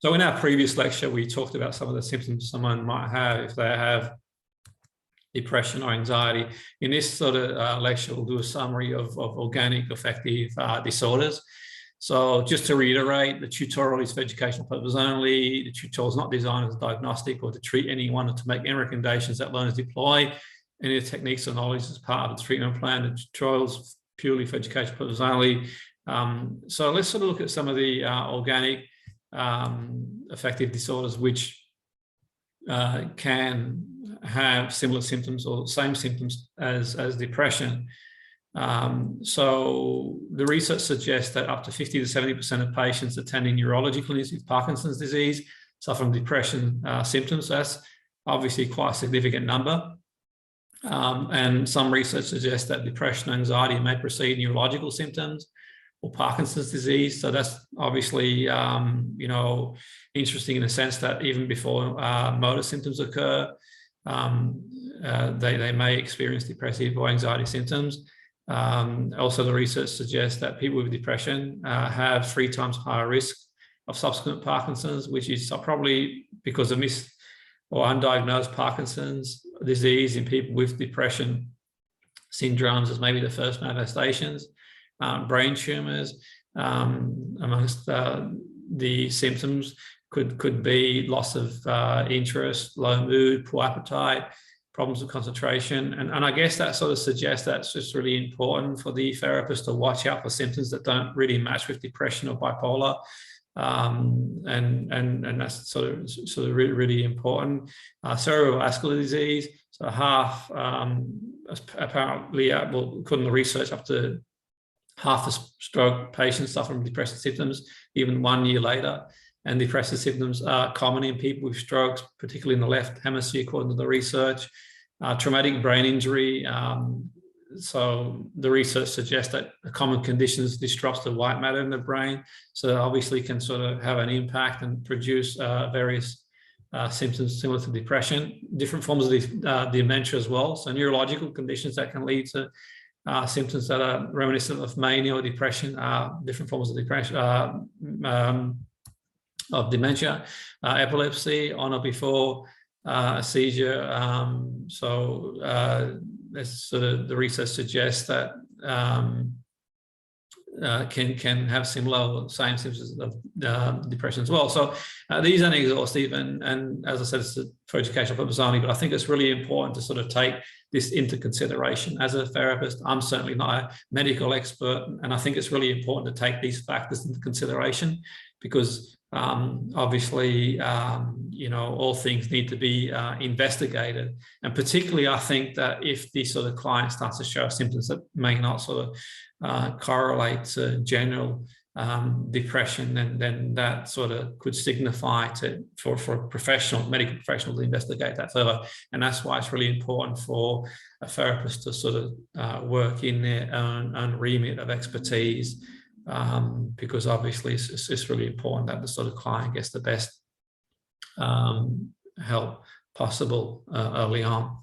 So in our previous lecture, we talked about some of the symptoms someone might have if they have depression or anxiety. In this sort of lecture, we'll do a summary of organic affective disorders. So just to reiterate, the tutorial is for educational purposes only. The tutorial is not designed as a diagnostic or to treat anyone or to make any recommendations that learners deploy any of the techniques or knowledge as part of the treatment plan. The tutorial is purely for educational purposes only. So let's sort of look at some of the organic affective disorders which can have similar symptoms or same symptoms as depression. So the research suggests that up to 50 to 70% of patients attending neurology clinics with Parkinson's disease suffer from depression symptoms. That's obviously quite a significant number. And some research suggests that depression and anxiety may precede neurological symptoms or Parkinson's disease. So that's obviously, you know, interesting in the sense that even before motor symptoms occur, they may experience depressive or anxiety symptoms. Also, the research suggests that people with depression have 3 times higher risk of subsequent Parkinson's, which is probably because of missed or undiagnosed Parkinson's disease in people with depression syndromes as maybe the first manifestations. Brain tumors amongst the symptoms could be loss of interest, low mood, poor appetite, problems with concentration. And I guess that sort of suggests that it's just really important for the therapist to watch out for symptoms that don't really match with depression or bipolar. And that's sort of really important. Cerebrovascular disease, so half, apparently, well, according to research, up to half the stroke patients suffer from depressive symptoms even 1 year later. And depressive symptoms are common in people with strokes, particularly in the left hemisphere, according to the research. Traumatic brain injury. So the research suggests that common conditions disrupts the white matter in the brain. So obviously can sort of have an impact and produce various symptoms similar to depression. Different forms of dementia as well. So neurological conditions that can lead to symptoms that are reminiscent of mania or depression, different forms of depression, of dementia, epilepsy on or before a seizure. That's sort of the research suggests that can have similar same symptoms of depression as well. So these aren't exhaustive, and as I said, it's for educational purposes only, but I think it's really important to sort of take this into consideration. As a therapist, I'm certainly not a medical expert, and I think it's really important to take these factors into consideration because obviously, you know, all things need to be investigated. And particularly, I think that if the sort of client starts to show symptoms that may not sort of correlate to general depression, then that sort of could signify for a professional, medical professional to investigate that further. And that's why it's really important for a therapist to sort of work in their own remit of expertise. Because obviously it's really important that the sort of client gets the best help possible early on.